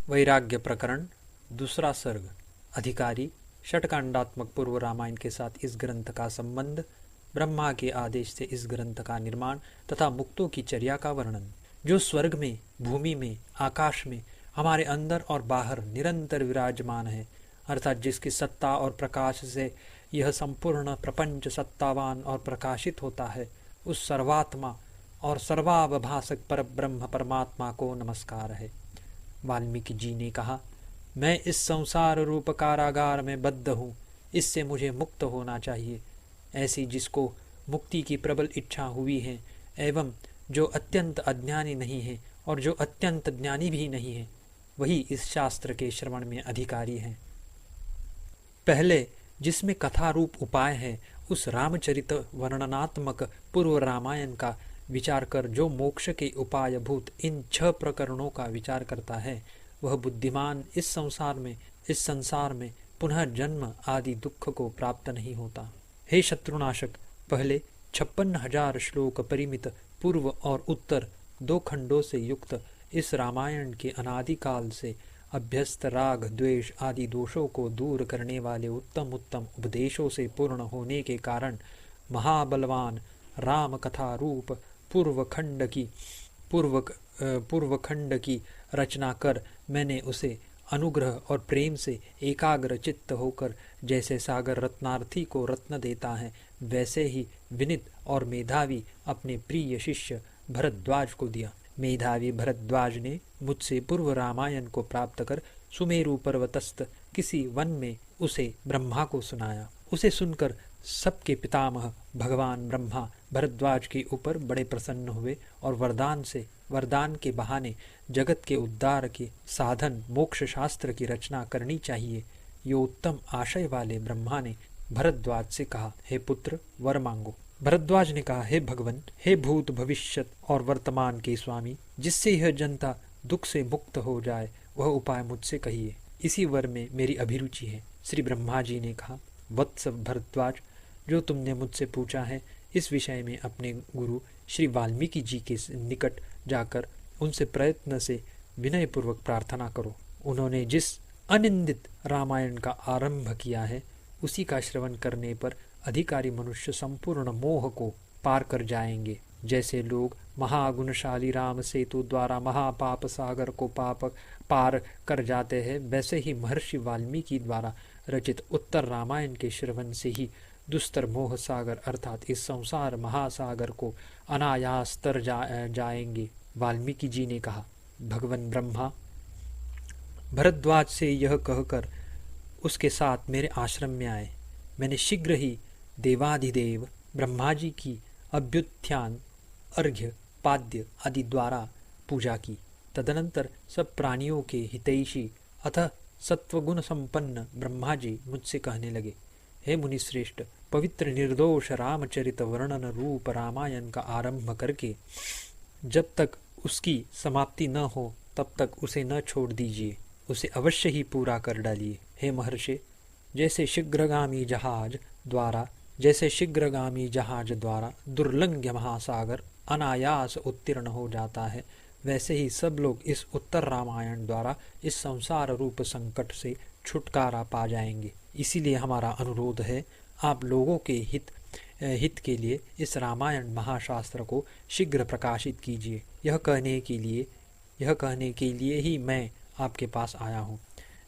वैराग्य प्रकरण दूसरा सर्ग। अधिकारी षटकांडात्मक पूर्व रामायण के साथ इस ग्रंथ का संबंध, ब्रह्मा के आदेश से इस ग्रंथ का निर्माण तथा मुक्तों की चर्या का वर्णन। जो स्वर्ग में, भूमि में, आकाश में, हमारे अंदर और बाहर निरंतर विराजमान है, अर्थात जिसकी सत्ता और प्रकाश से यह संपूर्ण प्रपंच सत्तावान और प्रकाशित होता है, उस सर्वात्मा और सर्वावभासक पर ब्रह्म परमात्मा को नमस्कार है। वाल्मीकि जी ने कहा, मैं इस संसार रूप कारागार में बद्ध हूँ, इससे मुझे मुक्त होना चाहिए। ऐसी जिसको मुक्ति की प्रबल इच्छा हुई है, एवं जो अत्यंत अज्ञानी नहीं है और जो अत्यंत ज्ञानी भी नहीं है, वही इस शास्त्र के श्रवण में अधिकारी है। पहले जिसमें कथा रूप उपाय है, उस रामचरित वर्णनात्मक पूर्व रामायण का विचार कर जो मोक्ष के उपाय भूत इन 6 प्रकरणों का विचार करता है, वह बुद्धिमान इस संसार में पुनः जन्म आदि दुख को प्राप्त नहीं होता। हे शत्रुनाशक, पहले 56,000 श्लोक परिमित पूर्व और उत्तर 2 खंडों से युक्त इस रामायण के अनादिकाल से अभ्यस्त राग द्वेष आदि दोषों को दूर करने वाले उत्तम उत्तम उपदेशों से पूर्ण होने के कारण महाबलवान राम कथा रूप पूर्व खंड की रचना कर मैंने उसे अनुग्रह और प्रेम से एकाग्र चित्त होकर जैसे सागर रत्नार्थी को रत्न देता है, वैसे ही विनित और मेधावी अपने प्रिय शिष्य भरद्वाज को दिया। मेधावी भरद्वाज ने मुझसे पूर्व रामायण को प्राप्त कर सुमेरु पर्वतस्थ किसी वन में उसे ब्रह्मा को सुनाया। उसे सुनकर सबके पितामह भगवान ब्रह्मा भरद्वाज के ऊपर बड़े प्रसन्न हुए और वरदान के बहाने जगत के उद्धार के साधन मोक्ष शास्त्र की रचना करनी चाहिए। यो उत्तम आशय वाले ब्रह्मा ने भरद्वाज से कहा, हे पुत्र, वर मांगो। भरद्वाज ने कहा, हे भगवन, हे भूत भविष्यत और वर्तमान के स्वामी, जिससे यह जनता दुख से मुक्त हो जाए, वह उपाय मुझसे कहिए। इसी वर में मेरी अभिरुचि है। श्री ब्रह्मा जी ने कहा, वत्स भरद्वाज, जो तुमने मुझसे पूछा है, इस विषय में अपने गुरु श्री वाल्मीकि जी के निकट जाकर उनसे प्रयत्न से विनयपूर्वक प्रार्थना करो। उन्होंने जिस अनिंदित रामायण का आरंभ किया है, उसी का श्रवण करने पर अधिकारी मनुष्य संपूर्ण मोह को पार कर जाएंगे। जैसे लोग महागुणशाली राम सेतु द्वारा महापाप सागर को पार कर जाते हैं, वैसे ही महर्षि वाल्मीकि द्वारा रचित उत्तर रामायण के श्रवण से ही दुस्तर मोह सागर अर्थात इस संसार महासागर को अनायास तर जाएंगे। वाल्मीकि जी ने कहा, भगवान ब्रह्मा भरद्वाज से यह कहकर उसके साथ मेरे आश्रम में आए। मैंने शीघ्र ही देवाधिदेव ब्रह्मा जी की अभ्युत्थान, अर्घ्य, पाद्य आदि द्वारा पूजा की। तदनंतर सब प्राणियों के हितैषी अतः सत्वगुण संपन्न ब्रह्मा जी मुझसे कहने लगे, हे मुनिश्रेष्ठ, पवित्र निर्दोष रामचरित वर्णन रूप रामायण का आरंभ करके जब तक उसकी समाप्ति न हो तब तक उसे न छोड़ दीजिए, उसे अवश्य ही पूरा कर डालिए। हे महर्षि, जैसे शीघ्रगामी जहाज द्वारा दुर्लंघ्य महासागर अनायास उत्तीर्ण हो जाता है, वैसे ही सब लोग इस उत्तर रामायण द्वारा इस संसार रूप संकट से छुटकारा पा जाएंगे। इसीलिए हमारा अनुरोध है, आप लोगों के हित के लिए इस रामायण महाशास्त्र को शीघ्र प्रकाशित कीजिए। यह कहने के लिए ही मैं आपके पास आया हूँ।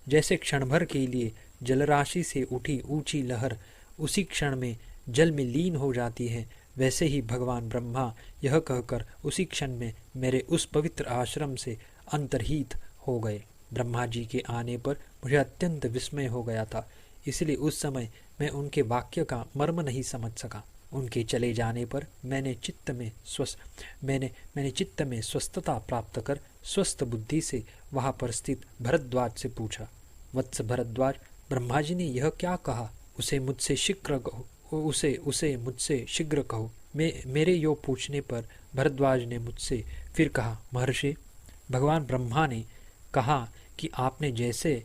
जैसे क्षण भर के लिए जलराशि से उठी ऊंची लहर उसी क्षण में जल में लीन हो जाती है, वैसे ही भगवान ब्रह्मा यह कहकर उसी क्षण में मेरे उस पवित्र आश्रम से अंतर्हित हो गए। ब्रह्मा जी के आने पर मुझे अत्यंत विस्मय हो गया था, इसलिए उस समय मैं उनके वाक्य का मर्म नहीं समझ सका। उनके चले जाने पर मैंने चित्त में स्वस्थता प्राप्त कर स्वस्थ बुद्धि से वहाँ पर स्थित भरद्वाज से पूछा, वत्स भरद्वाज, ब्रह्मा जी ने यह क्या कहा, उसे मुझसे शीघ्र कहो। मेरे यो पूछने पर भरद्वाज ने मुझसे फिर कहा, महर्षि, भगवान ब्रह्मा ने कहा कि आपने जैसे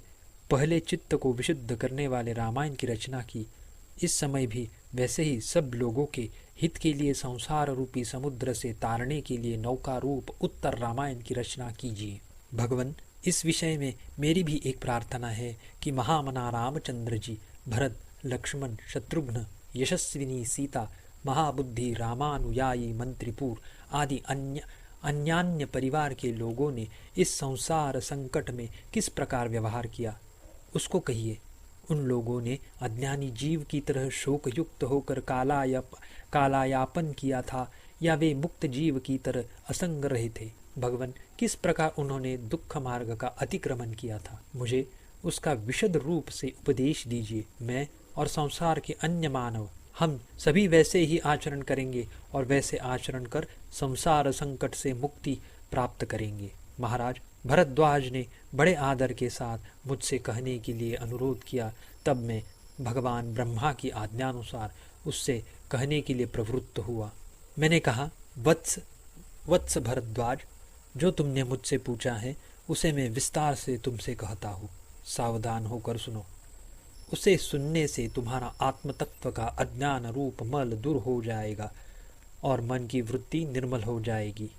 पहले चित्त को विशुद्ध करने वाले रामायण की रचना की, इस समय भी वैसे ही सब लोगों के हित के लिए संसार रूपी समुद्र से तारने के लिए नौका रूप उत्तर रामायण की रचना कीजिए। भगवन, इस विषय में मेरी भी एक प्रार्थना है कि महामना रामचंद्र जी, भरत, लक्ष्मण, शत्रुघ्न, यशस्विनी सीता, महाबुद्धि, रामानुयायी, मंत्रीपुर आदि अन्यान्य परिवार के लोगों ने इस संसार संकट में किस प्रकार व्यवहार किया, उसको कहिए। उन लोगों ने अज्ञानी जीव की तरह शोकयुक्त होकर कालायापन किया था, या वे मुक्त जीव की तरह असंग रहे थे। भगवान, किस प्रकार उन्होंने दुख मार्ग का अतिक्रमण किया था, मुझे उसका विशद रूप से उपदेश दीजिए। मैं और संसार के अन्य मानव, हम सभी वैसे ही आचरण करेंगे और वैसे आचरण कर संसार संकट से मुक्ति प्राप्त करेंगे। महाराज, भरद्वाज ने बड़े आदर के साथ मुझसे कहने के लिए अनुरोध किया। तब मैं भगवान ब्रह्मा की आज्ञानुसार उससे कहने के लिए प्रवृत्त हुआ। मैंने कहा, वत्स भरद्वाज, जो तुमने मुझसे पूछा है उसे मैं विस्तार से तुमसे कहता हूँ। सावधान होकर सुनो। उसे सुनने से तुम्हारा आत्मतत्व का अज्ञान रूप मल दूर हो जाएगा और मन की वृत्ति निर्मल हो जाएगी।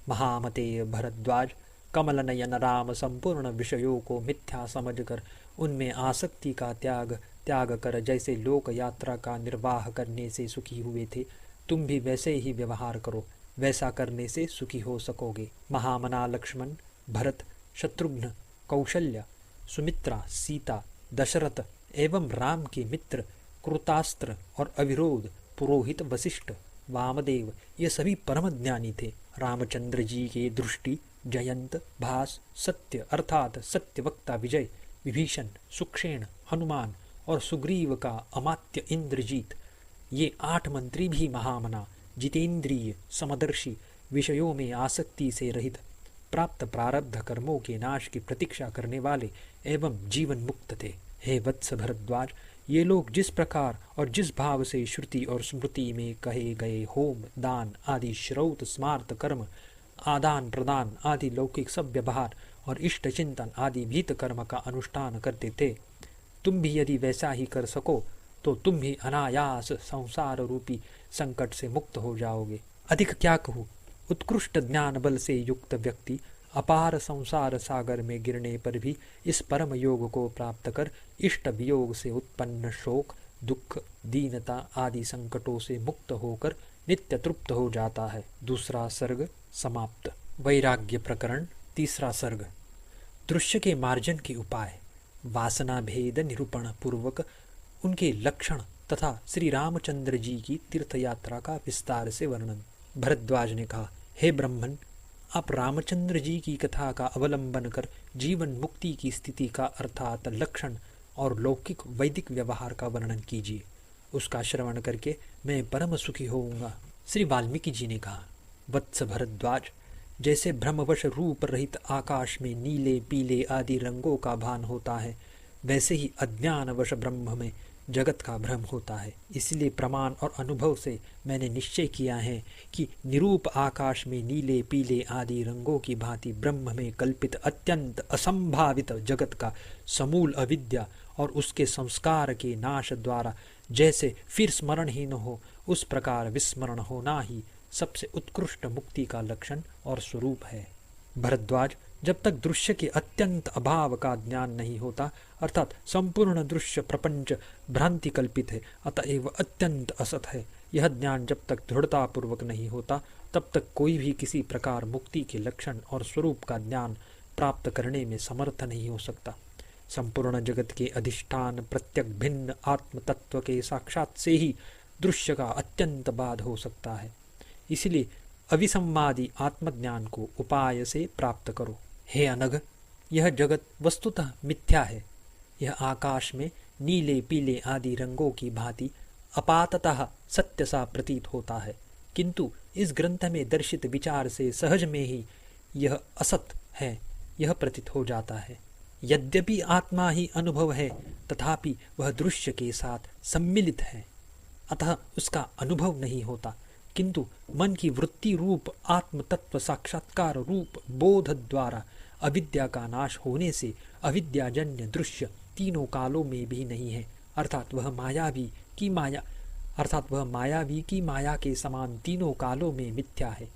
महामते भरद्वाज, कमल नयन राम संपूर्ण विषयों को मिथ्या समझकर उनमें आसक्ति का त्याग कर जैसे लोक यात्रा का निर्वाह करने से सुखी हुए थे, तुम भी वैसे ही व्यवहार करो। वैसा करने से सुखी हो सकोगे। महामना लक्ष्मण, भरत, शत्रुघ्न, कौशल्य, सुमित्रा, सीता, दशरथ एवं राम के मित्र कृतास्त्र और अविरोध पुरोहित वशिष्ठ, वामदेव, ये सभी परम ज्ञानी थे। रामचंद्र जी के दृष्टि, जयंत, भास, सत्य अर्थात सत्यवक्ता विजय, विभीषण, सुक्षेण, हनुमान और सुग्रीव का अमात्य इंद्रजीत, ये 8 मंत्री भी महामना, जितेंद्रिय, समदर्शी, विषयों में आसक्ति से रहित, प्राप्त प्रारब्ध कर्मों के नाश की प्रतीक्षा करने वाले एवं जीवन मुक्त थे। हे वत्स भरद्वाज, ये लोग जिस प्रकार और जिस भाव से श्रुति और स्मृति में कहे गए होम, दान आदि श्रौत स्मार्त कर्म, आदान प्रदान आदि लौकिक सब व्यवहार और इष्ट चिंतन आदि भीत कर्म का अनुष्ठान करते थे, तुम भी यदि वैसा ही कर सको तो तुम भी अनायास संसार रूपी संकट से मुक्त हो जाओगे। अधिक क्या कहूँ, उत्कृष्ट ज्ञान बल से युक्त व्यक्ति अपार संसार सागर में गिरने पर भी इस परम योग को प्राप्त कर इष्ट वियोग से उत्पन्न शोक, दुख, दीनता आदि संकटों से मुक्त होकर नित्य तृप्त हो जाता है। दूसरा सर्ग समाप्त। वैराग्य प्रकरण, तीसरा सर्ग। दृश्य के मार्जन के उपाय, वासना भेद निरूपण पूर्वक उनके लक्षण तथा श्री रामचंद्र जी की तीर्थयात्रा का विस्तार से वर्णन। भरद्वाज ने कहा, हे ब्राह्मण, आप रामचंद्र जी की कथा का अवलंबन कर जीवन मुक्ति की स्थिति का अर्थात लक्षण और लौकिक वैदिक व्यवहार का वर्णन कीजिए। उसका श्रवण करके मैं परम सुखी होऊंगा। श्री वाल्मीकि जी ने कहा, वत्स भरद्वाज, जैसे भ्रमवश रूप रहित आकाश में नीले पीले आदि रंगों का भान होता है, वैसे ही अज्ञानवश ब्रह्म में जगत का भ्रम होता है। इसलिए प्रमाण और अनुभव से मैंने निश्चय किया है कि निरूप आकाश में नीले पीले आदि रंगों की भांति ब्रह्म में कल्पित अत्यंत असंभावित जगत का समूल अविद्या और उसके संस्कार के नाश द्वारा जैसे फिर स्मरणहीन हो, उस प्रकार विस्मरण होना ही सबसे उत्कृष्ट मुक्ति का लक्षण और स्वरूप है। भरद्वाज, जब तक दृश्य के अत्यंत अभाव का ज्ञान नहीं होता, अर्थात संपूर्ण दृश्य प्रपंच भ्रांति कल्पित है, अतएव अत्यंत असत है, यह ज्ञान जब तक दृढ़तापूर्वक नहीं होता, तब तक कोई भी किसी प्रकार मुक्ति के लक्षण और स्वरूप का ज्ञान प्राप्त करने में समर्थ नहीं हो सकता। संपूर्ण जगत के अधिष्ठान प्रत्यक भिन्न आत्म तत्व के साक्षात से ही दृश्य का अत्यंत बाध हो सकता है। इसलिए अविसंवादी आत्मज्ञान को उपाय से प्राप्त करो। हे अनघ, यह जगत वस्तुतः मिथ्या है। यह आकाश में नीले पीले आदि रंगों की भांति अपाततः सत्य सा प्रतीत होता है, किंतु इस ग्रंथ में दर्शित विचार से सहज में ही यह असत है, यह प्रतीत हो जाता है। यद्यपि आत्मा ही अनुभव है, तथापि वह दृश्य के साथ सम्मिलित है, अतः उसका अनुभव नहीं होता, किंतु मन की वृत्ति रूप आत्म तत्व साक्षात्कार रूप बोध द्वारा अविद्या का नाश होने से अविद्याजन्य दृश्य तीनों कालों में भी नहीं है, अर्थात वह मायावी की माया के समान तीनों कालों में मिथ्या है।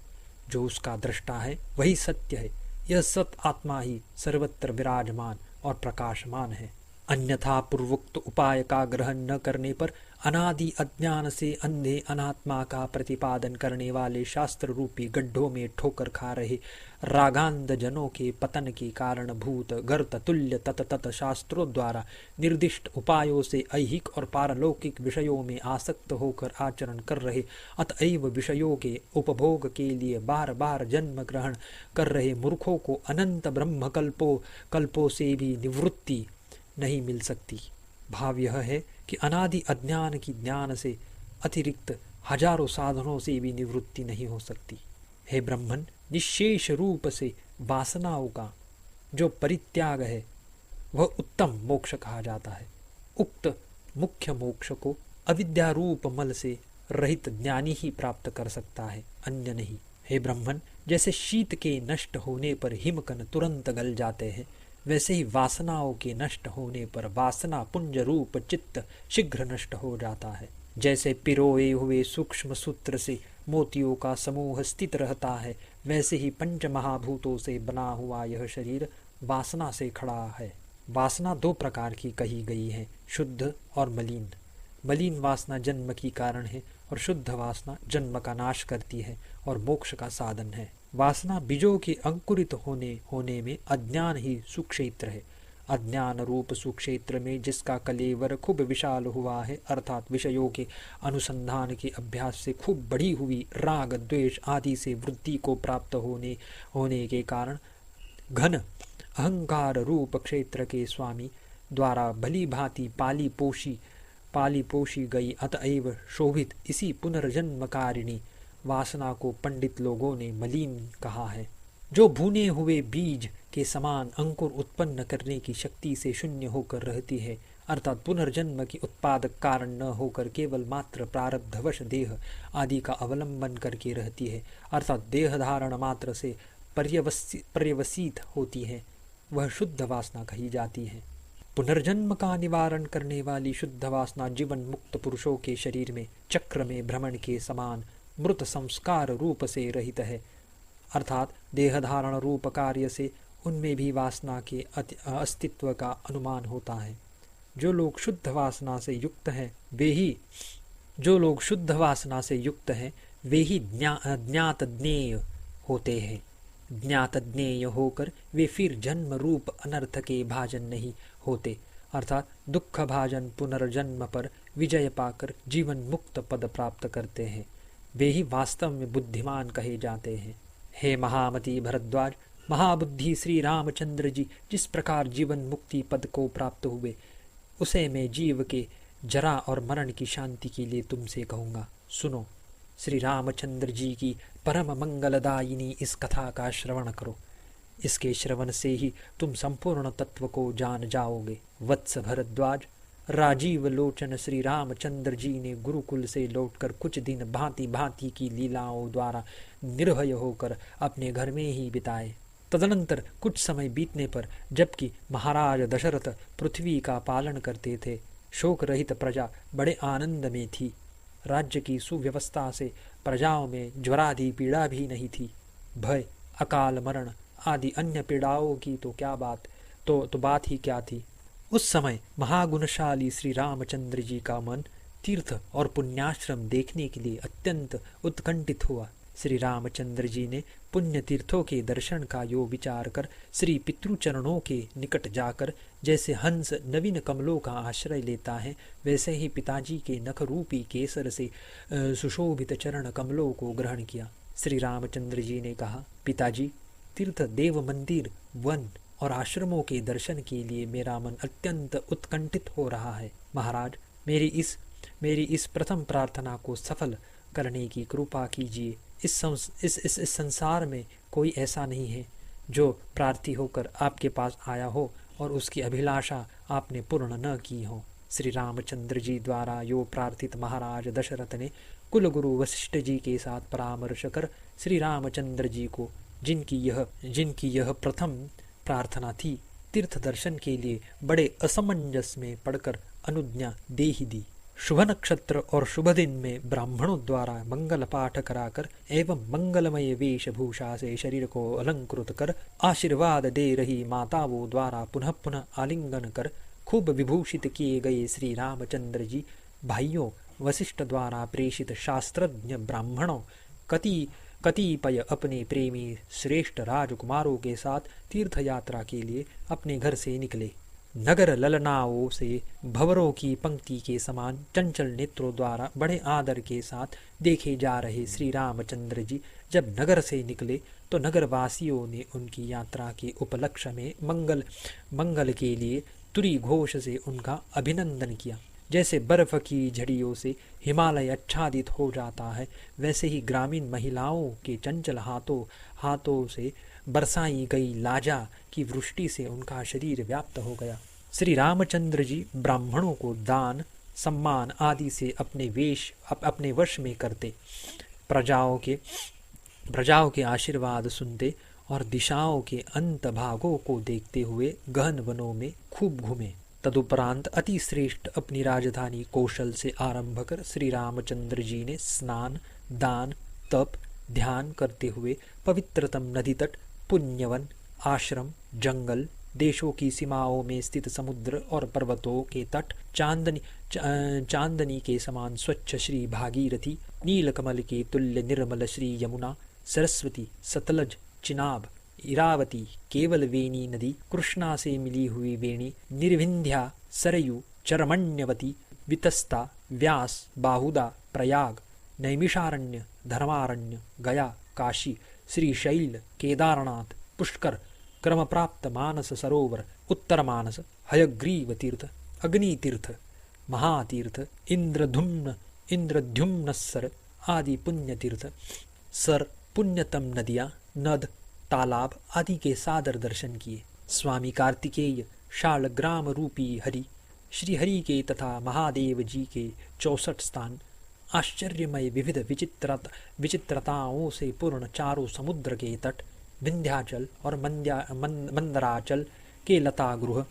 जो उसका दृष्टा है वही सत्य है। यह सत आत्मा ही सर्वत्र विराजमान और प्रकाशमान है। अन्यथा पूर्वोक्त उपाय का ग्रहण न करने पर अनादि अज्ञान से अंधे अनात्मा का प्रतिपादन करने वाले शास्त्र रूपी गड्ढों में ठोकर खा रहे रागांध जनों के पतन के कारण भूत गर्त तुल्य तत शास्त्रों द्वारा निर्दिष्ट उपायों से ऐहिक और पारलौकिक विषयों में आसक्त होकर आचरण कर रहे, अतएव विषयों के उपभोग के लिए बार बार जन्म ग्रहण कर रहे मूर्खों को अनंत ब्रह्म कल्पों से भी निवृत्ति नहीं मिल सकती। भाव यह है कि अनादि अज्ञान की ज्ञान से अतिरिक्त हजारों साधनों से भी निवृत्ति नहीं हो सकती। हे ब्रह्मन, निशेष रूप से वासनाओं का जो परित्याग है वह उत्तम मोक्ष कहा जाता है। उक्त मुख्य मोक्ष को अविद्या रूप मल से रहित ज्ञानी ही प्राप्त कर सकता है, अन्य नहीं। हे ब्रह्मन, जैसे शीत के नष्ट होने पर हिमकण तुरंत गल जाते हैं, वैसे ही वासनाओं के नष्ट होने पर वासना पुंज रूप चित्त शीघ्र नष्ट हो जाता है। जैसे पिरोए हुए सूक्ष्म सूत्र से मोतियों का समूह स्थित रहता है, वैसे ही पंच महाभूतों से बना हुआ यह शरीर वासना से खड़ा है। वासना दो प्रकार की कही गई है, शुद्ध और मलिन। मलिन वासना जन्म की कारण है और शुद्ध वासना जन्म का नाश करती है और मोक्ष का साधन है। वासना बीजों के अंकुरित होने में अज्ञान ही सुक्षेत्र है। अज्ञान रूप सुक्षेत्र में जिसका कलेवर खूब विशाल हुआ है, अर्थात विषयों के अनुसंधान के अभ्यास से खूब बढ़ी हुई राग द्वेष आदि से वृद्धि को प्राप्त होने के कारण घन अहंकार रूप क्षेत्र के स्वामी द्वारा भली भांति पाली पोषी गई, अतएव शोभित इसी पुनर्जन्मकारिणी वासना को पंडित लोगों ने मलिन कहा है। जो भुने हुए बीज के समान अंकुर उत्पन्न करने की शक्ति से शून्य होकर रहती है, अर्थात पुनर्जन्म की उत्पादक कारण न होकर केवल मात्र प्रारब्धवश देह आदि का अवलंबन करके रहती है, अर्थात देह धारण मात्र से पर्यवसित होती है, वह शुद्ध वासना कही जाती है। पुनर्जन्म का निवारण करने वाली शुद्ध वासना जीवन मुक्त पुरुषों के शरीर में चक्र में भ्रमण के समान मृत संस्कार रूप से रहित है, अर्थात देह धारण रूप कार्य से उनमें भी वासना के अस्तित्व का अनुमान होता है। जो लोग शुद्ध वासना से युक्त हैं वे ही ज्ञात ज्ञेय होते हैं। ज्ञात ज्ञेय होकर वे फिर जन्म रूप अनर्थ के भाजन नहीं होते, अर्थात दुख भाजन पुनर्जन्म पर विजय पाकर जीवन मुक्त पद प्राप्त करते हैं। वे ही वास्तव में बुद्धिमान कहे जाते हैं। हे महामति भरद्वाज, महाबुद्धि श्री रामचंद्र जी जिस प्रकार जीवन मुक्ति पद को प्राप्त हुए, उसे मैं जीव के जरा और मरण की शांति के लिए तुमसे कहूँगा। सुनो, श्री रामचंद्र जी की परम मंगलदायिनी इस कथा का श्रवण करो। इसके श्रवण से ही तुम संपूर्ण तत्व को जान जाओगे। वत्स भरद्वाज, राजीव लोचन श्री रामचंद्र जी ने गुरुकुल से लौटकर कुछ दिन भांति भांति की लीलाओं द्वारा निर्भय होकर अपने घर में ही बिताए। तदनंतर कुछ समय बीतने पर, जबकि महाराज दशरथ पृथ्वी का पालन करते थे, शोक रहित प्रजा बड़े आनंद में थी। राज्य की सुव्यवस्था से प्रजाओं में ज्वरादि पीड़ा भी नहीं थी। भय, अकाल मरण आदि अन्य पीड़ाओं की तो बात ही क्या थी। उस समय महागुणशाली श्री रामचंद्र जी का मन तीर्थ और पुण्याश्रम देखने के लिए अत्यंत उत्कंठित हुआ। श्री रामचंद्र जी ने पुण्य तीर्थों के दर्शन का योग विचार कर श्री पितृचरणों के निकट जाकर जैसे हंस नवीन कमलों का आश्रय लेता है, वैसे ही पिताजी के नख रूपी केसर से सुशोभित चरण कमलों को ग्रहण किया। श्री रामचंद्र जी ने कहा, पिताजी, तीर्थ, देव मंदिर, वन और आश्रमों के दर्शन के लिए मेरा मन अत्यंत उत्कंठित हो रहा है। महाराज, मेरी इस प्रथम प्रार्थना को सफल करने की कृपा कीजिए। इस संसार में कोई ऐसा नहीं है जो प्रार्थी होकर आपके पास आया हो और उसकी अभिलाषा आपने पूर्ण न की हो। श्री रामचंद्र जी द्वारा यो प्रार्थित महाराज दशरथ ने कुलगुरु वशिष्ठ जी के साथ परामर्श कर श्री रामचंद्र जी को, जिनकी यह प्रथम प्रार्थना थी, तीर्थ दर्शन के लिए बड़े असमंजस में पड़कर अनुज्ञा दे ही दी। शुभ नक्षत्र और शुभ दिन में ब्राह्मणों द्वारा मंगल पाठ कराकर एवं मंगलमय वेशभूषा से शरीर को अलंकृत कर आशीर्वाद दे रही माताओं द्वारा पुनः पुनः आलिंगन कर खूब विभूषित किए गए श्री रामचंद्र जी भाइयों वशिष्ठ द्वारा प्रेषित शास्त्रज्ञ ब्राह्मणों कतिपय अपने प्रेमी श्रेष्ठ राजकुमारों के साथ तीर्थ यात्रा के लिए अपने घर से निकले। नगर ललनाओं से भंवरों की पंक्ति के समान चंचल नेत्रों द्वारा बड़े आदर के साथ देखे जा रहे श्री रामचंद्र जी जब नगर से निकले तो नगरवासियों ने उनकी यात्रा के उपलक्ष्य में मंगल के लिए तुरी घोष से उनका अभिनंदन किया। जैसे बर्फ की झड़ियों से हिमालय आच्छादित हो जाता है, वैसे ही ग्रामीण महिलाओं के चंचल हाथों से बरसाई गई लाजा की वृष्टि से उनका शरीर व्याप्त हो गया। श्री रामचंद्र जी ब्राह्मणों को दान सम्मान आदि से अपने वश में करते, प्रजाओं के आशीर्वाद सुनते और दिशाओं के अंत भागों को देखते हुए गहन वनों में खूब घूमे। तदुपरांत अति श्रेष्ठ अपनी राजधानी कौशल से आरंभ कर श्री रामचंद्र जी ने स्नान दान तप ध्यान करते हुए पवित्रतम नदी तट पुण्यवन आश्रम जंगल देशों की सीमाओं में स्थित समुद्र और पर्वतों के तट चांदनी के समान स्वच्छ श्री भागीरथी नीलकमल के तुल्य निर्मल श्री यमुना सरस्वती सतलज चिनाब इरावती केवल वेणी नदी कृष्णा से मिली हुई वेणी निर्विंध्या सरयू चरमण्यवती वितस्ता व्यास बाहुदा प्रयाग नैमिषारण्य धर्मारण्य गया काशी श्रीशैल केदारनाथ पुष्कर क्रमप्राप्त मानस सरोवर उत्तर मानस हयग्रीव तीर्थ अग्नि तीर्थ महातीर्थ इंद्रद्युम्नस्सर आदि पुण्य तीर्थ सर पुण्यतम नदियाँ नद तालाब आदि के सादर दर्शन किए। स्वामी कार्तिकेय शालग्राम रूपी हरि श्री हरि के तथा महादेव जी के 64 स्थान आश्चर्यमय विविध विचित्रताओं से पूर्ण चारों समुद्र के तट विंध्याचल और मंदराचल के लता गृह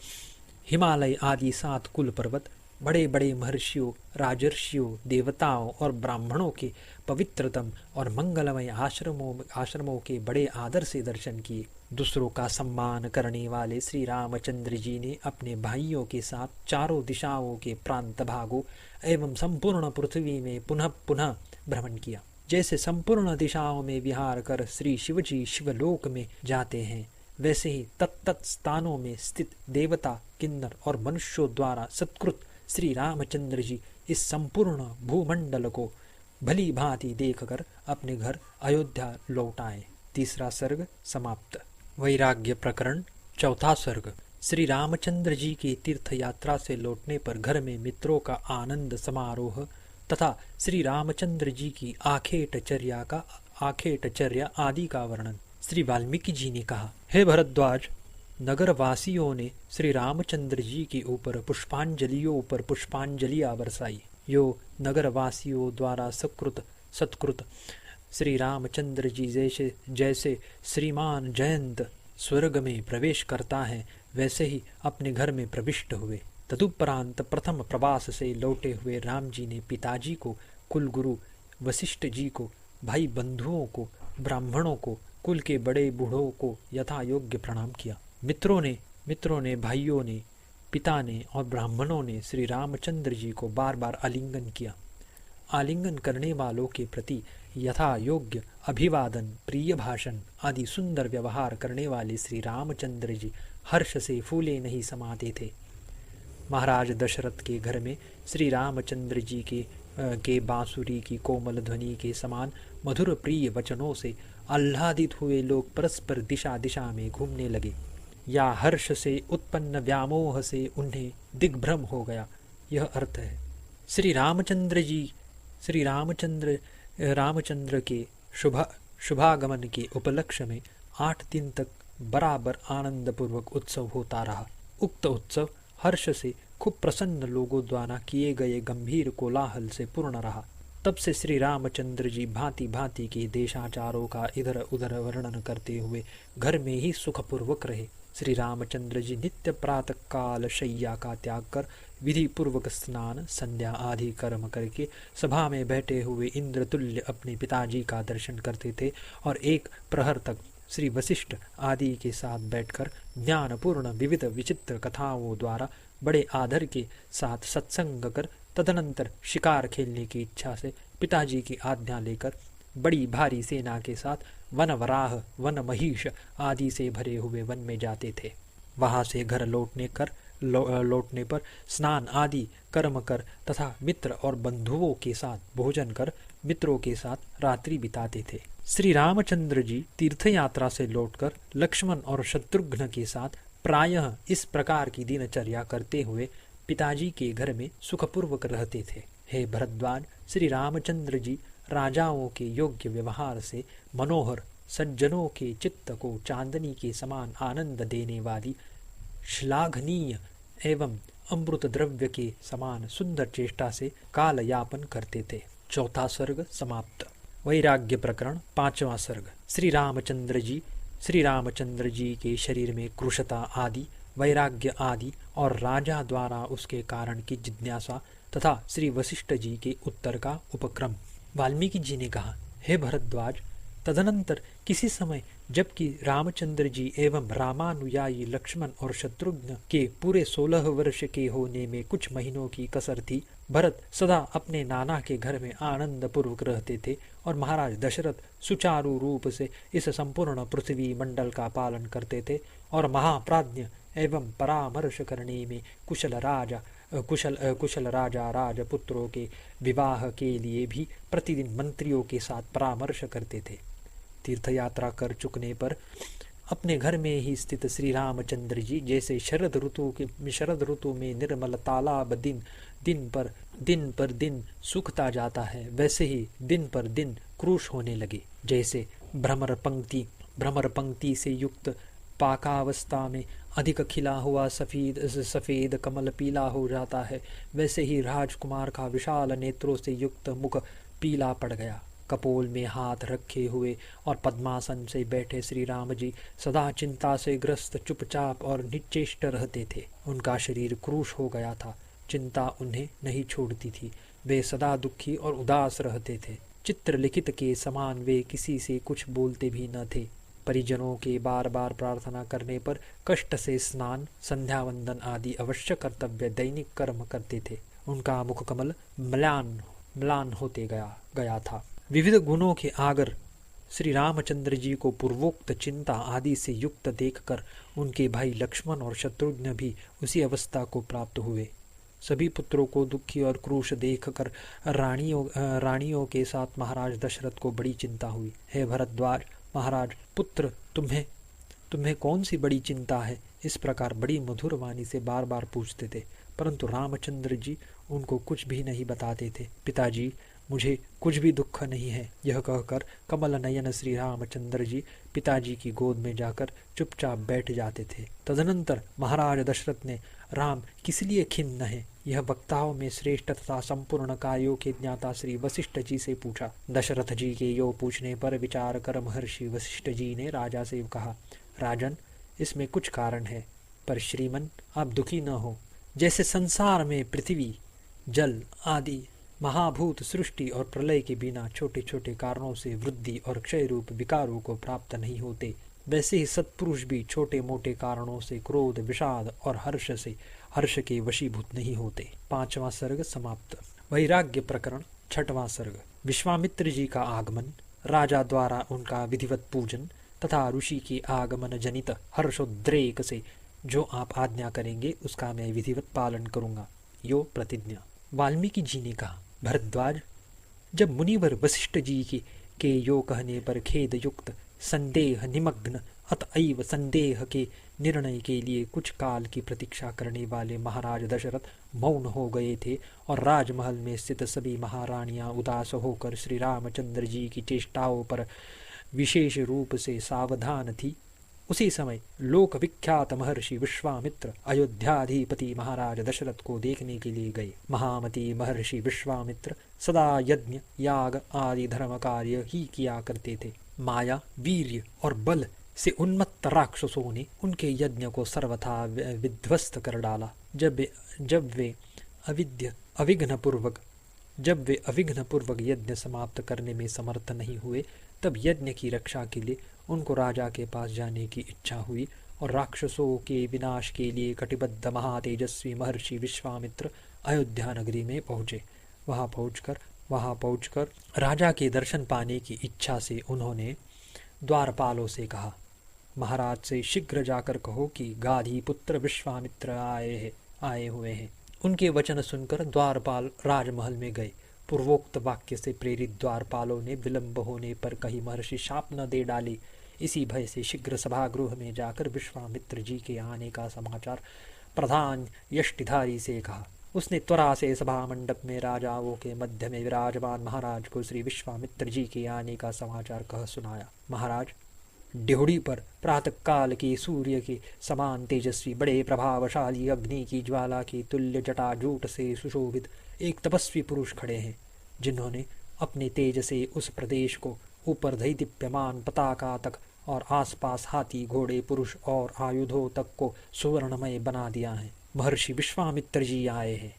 हिमालय आदि 7 कुल पर्वत बड़े बड़े महर्षियों राजर्षियों देवताओं और ब्राह्मणों के पवित्रतम और मंगलमय आश्रमों के बड़े आदर से दर्शन किए। दूसरों का सम्मान करने वाले श्री रामचंद्र जी ने अपने भाइयों के साथ चारों दिशाओं के प्रांत भागों एवं संपूर्ण पृथ्वी में पुनः पुनः भ्रमण किया। जैसे संपूर्ण दिशाओं में विहार कर श्री शिवजी शिवलोक में जाते हैं, वैसे ही तत्त स्थानों में स्थित देवता किन्नर और मनुष्यों द्वारा सत्कृत श्री रामचंद्र जी इस संपूर्ण भूमंडल को भली भांति देखकर अपने घर अयोध्या लौट आए। तीसरा सर्ग समाप्त। वैराग्य प्रकरण चौथा सर्ग। श्री रामचंद्र जी की तीर्थ यात्रा से लौटने पर घर में मित्रों का आनंद समारोह तथा श्री रामचंद्र जी की आखेटचर्या आदि का वर्णन। श्री वाल्मीकि जी ने कहा, हे भरद्वाज, नगरवासियों ने श्री रामचंद्र जी के ऊपर पुष्पांजलियों पर पुष्पांजलियां बरसाई। यो नगरवासियों द्वारा सत्कृत श्री रामचंद्र जी जैसे श्रीमान जयंत स्वर्ग में प्रवेश करता है, वैसे ही अपने घर में प्रविष्ट हुए। तदुपरांत प्रथम प्रवास से लौटे हुए राम जी ने पिताजी को, कुलगुरु वशिष्ठ जी को, भाई बंधुओं को, ब्राह्मणों को, कुल के बड़े बूढ़ों को यथा योग्य प्रणाम किया। मित्रों ने भाइयों ने पिता ने और ब्राह्मणों ने श्री रामचंद्र जी को बार बार आलिंगन किया। आलिंगन करने वालों के प्रति यथा योग्य अभिवादन प्रिय भाषण आदि सुंदर व्यवहार करने वाले श्री रामचंद्र जी हर्ष से फूले नहीं समाते थे। महाराज दशरथ के घर में श्री रामचंद्र जी के बांसुरी की कोमल ध्वनि के समान मधुर प्रिय वचनों से आह्लादित हुए लोग परस्पर दिशा दिशा में घूमने लगे, या हर्ष से उत्पन्न व्यामोह से उन्हें दिग्भ्रम हो गया। यह अर्थ है। श्री रामचंद्र के शुभागमन के उपलक्ष्य में 8 दिन तक बराबर आनंदपूर्वक उत्सव होता रहा। उक्त उत्सव हर्ष से खूब प्रसन्न लोगों द्वारा किए गए गंभीर कोलाहल से पूर्ण रहा। तब से श्री रामचंद्र जी भांति भांति के देशाचारों का इधर उधर वर्णन करते हुए घर में ही सुखपूर्वक रहे। श्री रामचंद्र जी नित्य प्रातः काल शैया का त्याग कर विधि पूर्वक स्नान संध्या आदि कर्म करके सभा में बैठे हुए इंद्रतुल्य अपने पिताजी का दर्शन करते थे और एक प्रहर तक श्री वशिष्ठ आदि के साथ बैठकर ज्ञानपूर्ण विविध विचित्र कथाओं द्वारा बड़े आदर के साथ सत्संग कर तदनंतर शिकार खेलने की इच्छा से पिताजी की आज्ञा लेकर बड़ी भारी सेना के साथ वन वराह वन महिष आदि से भरे हुए वन में जाते थे। वहां से घर लौटने पर स्नान आदि कर्म कर तथा मित्र और बंधुओं के साथ भोजन कर मित्रों के साथ रात्रि बिताते थे। श्री रामचंद्र जी तीर्थ यात्रा से लौटकर लक्ष्मण और शत्रुघ्न के साथ प्रायः इस प्रकार की दिनचर्या करते हुए पिताजी के घर में सुखपूर्वक रहते थे। हे भरद्वाज, श्री रामचंद्र जी राजाओं के योग्य व्यवहार से मनोहर सज्जनों के चित्त को चांदनी के समान आनंद देने वाली श्लाघनीय एवं अमृत द्रव्य के समान सुंदर चेष्टा से काल यापन करते थे। चौथा सर्ग समाप्त। वैराग्य प्रकरण पांचवा सर्ग। श्री रामचंद्र जी के शरीर में कृशता आदि वैराग्य आदि और राजा द्वारा उसके कारण की जिज्ञासा तथा श्री वशिष्ठ जी के उत्तर का उपक्रम। वाल्मीकि जी ने कहा, हे भरद्वाज, तदनंतर किसी समय जबकि रामचंद्र जी एवं रामानुयायी लक्ष्मण और शत्रुघ्न के पूरे 16 वर्ष के होने में कुछ महीनों की कसर थी, भरत सदा अपने नाना के घर में आनंद पूर्वक रहते थे और महाराज दशरथ सुचारू रूप से इस संपूर्ण पृथ्वी मंडल का पालन करते थे और महाप्राज्ञ एवं परामर्श करने में कुशल राजा राजपुत्रों के विवाह के लिए भी प्रतिदिन मंत्रियों के साथ परामर्श करते थे। तीर्थयात्रा कर चुकने पर अपने घर में ही स्थित श्री रामचंद्र जी जैसे शरद ऋतु में निर्मल तालाब दिन पर दिन सूखता जाता है, वैसे ही दिन पर दिन क्रूश होने लगे। जैसे भ्रमर पंक्ति से युक्त पाकावस्था में अधिक खिला हुआ सफेद कमल पीला हो जाता है, वैसे ही राजकुमार का विशाल नेत्रों से युक्त मुख पीला पड़ गया। कपोल में हाथ रखे हुए और पद्मासन से बैठे श्री राम जी सदा चिंता से ग्रस्त चुपचाप और निश्चेष्ट रहते थे। उनका शरीर क्रूश हो गया था, चिंता उन्हें नहीं छोड़ती थी, वे सदा दुखी और उदास रहते थे। चित्रलिखित के समान वे किसी से कुछ बोलते भी न थे। परिजनों के बार बार प्रार्थना करने पर कष्ट से स्नान संध्या वंदन आदि अवश्य कर्तव्य दैनिक कर्म करते थे। उनका मुख कमल म्लान होते गया था। विविध गुणों के आगर श्री रामचंद्र जी को पूर्वोक्त चिंता आदि से युक्त देखकर उनके भाई लक्ष्मण और शत्रुघ्न भी उसी अवस्था को प्राप्त हुए। सभी पुत्रों को दुखी और क्रूश देखकर रानियों के साथ महाराज दशरथ को बड़ी चिंता हुई। हे भरद्वाज महाराज, पुत्र तुम्हें कौन सी बड़ी चिंता है? इस प्रकार बड़ी मधुर वाणी से बार बार पूछते थे, परंतु रामचंद्र जी उनको कुछ भी नहीं बताते थे। पिताजी, मुझे कुछ भी दुख नहीं है, यह कहकर कमल नयन श्री रामचंद्र जी पिताजी की गोद में जाकर चुपचाप बैठ जाते थे। तदनंतर महाराज दशरथ ने राम किस लिए खिन्न है, यह वक्ताओं में श्रेष्ठ तथा संपूर्ण कार्यों के ज्ञाता श्री वशिष्ठ जी से पूछा। दशरथ जी के यो पूछने पर विचार कर महर्षि वशिष्ठ जी ने राजा से कहा, राजन, इसमें कुछ कारण है, पर श्रीमन आप दुखी न हो। जैसे संसार में पृथ्वी जल आदि महाभूत सृष्टि और प्रलय के बिना छोटे छोटे कारणों से वृद्धि और क्षय रूप विकारों को प्राप्त नहीं होते, वैसे ही सत्पुरुष भी छोटे मोटे कारणों से क्रोध विषाद और हर्ष के वशीभूत नहीं होते। पांचवा सर्ग समाप्त। वैराग्य प्रकरण छठवां सर्ग। विश्वामित्र जी का आगमन, राजा द्वारा उनका विधिवत पूजन तथा ऋषि के आगमन जनित हर्षोद्रेक से जो आप आज्ञा करेंगे उसका मैं विधिवत पालन करूंगा। यो प्रतिज्ञा। वाल्मीकि जी ने कहा, भरद्वाज, जब मुनिवर वशिष्ठ जी के यो कहने पर खेद युक्त संदेह निमग्न अतएव संदेह के निर्णय के लिए कुछ काल की प्रतीक्षा करने वाले महाराज दशरथ मौन हो गए थे और राजमहल में स्थित सभी महारानियां उदास होकर श्री रामचंद्र जी की चेष्टाओं पर विशेष रूप से सावधान थी, उसी समय लोक विख्यात महर्षि विश्वामित्र अयोध्याधिपति महाराज दशरथ को देखने के लिए गए। महामती महर्षि विश्वामित्र सदा यज्ञ याग आदि धर्म कार्य ही किया करते थे। माया वीर्य और बल से उन्मत्त राक्षसों ने उनके यज्ञ को सर्वथा विध्वस्त कर डाला। जब वे अविघ्न पूर्वक यज्ञ समाप्त करने में समर्थ नहीं हुए, तब यज्ञ की रक्षा के लिए उनको राजा के पास जाने की इच्छा हुई और राक्षसों के विनाश के लिए कटिबद्ध महातेजस्वी महर्षि विश्वामित्र अयोध्या नगरी में पहुँचे। वहाँ पहुंचकर राजा के दर्शन पाने की इच्छा से उन्होंने द्वारपालों से कहा, महाराज से शीघ्र जाकर कहो कि गाधी पुत्र विश्वामित्र आए हुए हैं। उनके वचन सुनकर द्वारपाल राजमहल में गए। पूर्वोक्त वाक्य से प्रेरित द्वारपालों ने विलंब होने पर कहीं महर्षि शाप न दे डाले, इसी भय से शीघ्र सभागृह में जाकर विश्वामित्र जी के आने का समाचार प्रधान यष्टिधारी से कहा। उसने त्वरा से सभा मंडप में राजाओं के मध्य में विराजमान महाराज को श्री विश्वामित्र जी के आने का समाचार कह सुनाया। महाराज, ड्योढ़ी पर प्रातःकाल के सूर्य के समान तेजस्वी बड़े प्रभावशाली अग्नि की ज्वाला के तुल्य जटाजूट से सुशोभित एक तपस्वी पुरुष खड़े हैं, जिन्होंने अपने तेज से उस प्रदेश को ऊपर दैदीप्यमान पताका तक और आसपास हाथी घोड़े पुरुष और आयुधों तक को सुवर्णमय बना दिया है। महर्षि विश्वामित्र जी आए हैं,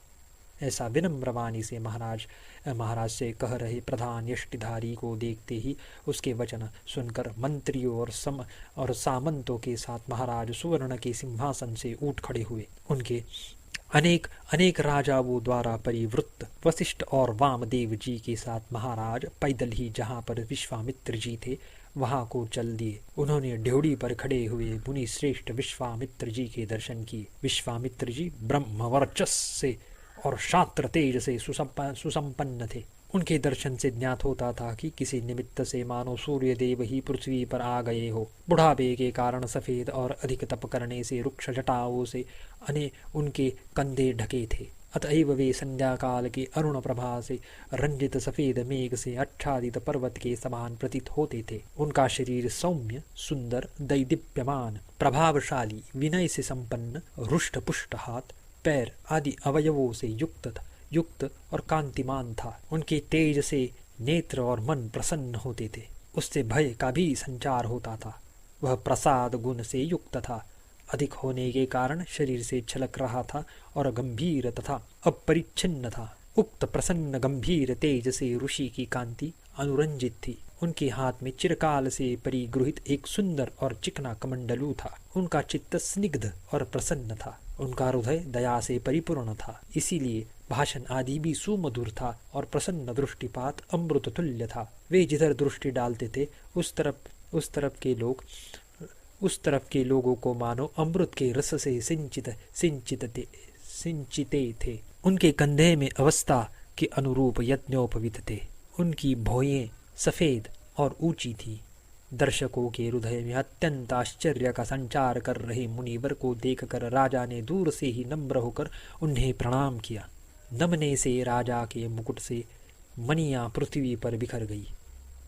ऐसा विनम्र वाणी से महाराज से कह रहे प्रधान यष्टिधारी को देखते ही उसके वचन सुनकर मंत्रियों और सामंतों के साथ महाराज सुवर्ण के सिंहासन से उठ खड़े हुए। उनके अनेक राजाओं द्वारा परिवृत्त वशिष्ठ और वामदेव जी के साथ महाराज पैदल ही जहाँ पर विश्वामित्र जी थे वहाँ को चल दिए। उन्होंने ड्योढ़ी पर खड़े हुए मुनि श्रेष्ठ विश्वामित्र जी के दर्शन किए। विश्वामित्र जी ब्रह्म वर्चस्व से और शास्त्र तेज से सुसंपन्न थे। उनके दर्शन से ज्ञात होता था कि किसी निमित्त से मानो सूर्य देव ही पृथ्वी पर आ गए हो। बुढ़ापे के कारण सफेद और अधिक तप करने से रुक्ष जटाओं से उनके कंधे ढके थे। अतएव वे संध्या काल के अरुण प्रभा से रंजित सफेद मेघ से आच्छादित पर्वत के समान प्रतीत होते थे। उनका शरीर सौम्य, सुंदर, दैदीप्यमान, प्रभावशाली, विनय से संपन्न, रुष्ट पुष्ट हाथ पैर आदि अवयवों से युक्त और कांतिमान था। उनके तेज से नेत्र और मन प्रसन्न होते थे। उससे भय का भी संचार होता था। वह प्रसाद गुण से युक्त था। अधिक होने के कारण शरीर से छलक रहा था और गंभीर तथा अपरिच्छिन्न था। उक्त प्रसन्न गंभीर तेज से ऋषि की कांति अनुरंजित थी। उनके हाथ में चिरकाल से परिगृहित एक सुंदर और चिकना कमंडलू था। उनका चित्त स्निग्ध और प्रसन्न था। उनका हृदय दया से परिपूर्ण था, इसीलिए भाषण आदि भी सुमधुर था और प्रसन्न दृष्टिपात अमृत तुल्य था। वे जिधर दृष्टि डालते थे उस तरफ के लोगों को मानो अमृत के रस से सिंचिते थे। उनके कंधे में अवस्था के अनुरूप यज्ञोपवीत थे। उनकी भौहें सफेद और ऊंची थी। दर्शकों के हृदय में अत्यंत आश्चर्य का संचार कर रहे मुनिवर को देखकर राजा ने दूर से ही नम्र होकर उन्हें प्रणाम किया। नमने से राजा के मुकुट से मणियां पृथ्वी पर बिखर गई।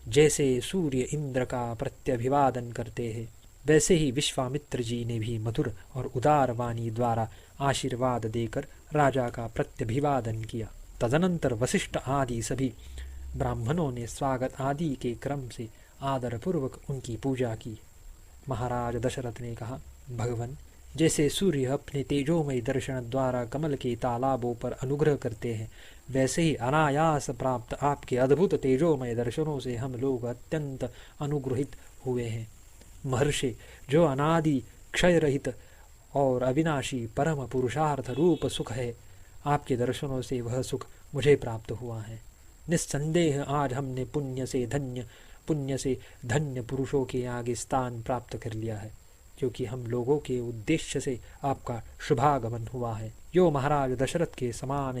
जैसे सूर्य इंद्र का प्रत्यभिवादन करते हैं, वैसे ही विश्वामित्र जी ने भी मधुर और उदार वाणी द्वारा आशीर्वाद देकर राजा का प्रत्यभिवादन किया। तदनंतर वशिष्ठ आदि सभी ब्राह्मणों ने स्वागत आदि के क्रम से आदरपूर्वक उनकी पूजा की। महाराज दशरथ ने कहा, भगवान, जैसे सूर्य अपने तेजोमय दर्शन द्वारा कमल के तालाबों पर अनुग्रह करते हैं, वैसे ही अनायास प्राप्त आपके अद्भुत तेजोमय दर्शनों से हम लोग अत्यंत अनुग्रहित हुए हैं। महर्षि, जो अनादि क्षय रहित और अविनाशी परम पुरुषार्थ रूप सुख है, आपके दर्शनों से वह सुख मुझे प्राप्त हुआ है। निस्संदेह आज हमने पुण्य से धन्य पुरुषों के आगे स्थान प्राप्त कर लिया है, क्योंकि हम लोगों के उद्देश्य से आपका शुभागमन हुआ है। यो महाराज दशरथ के समान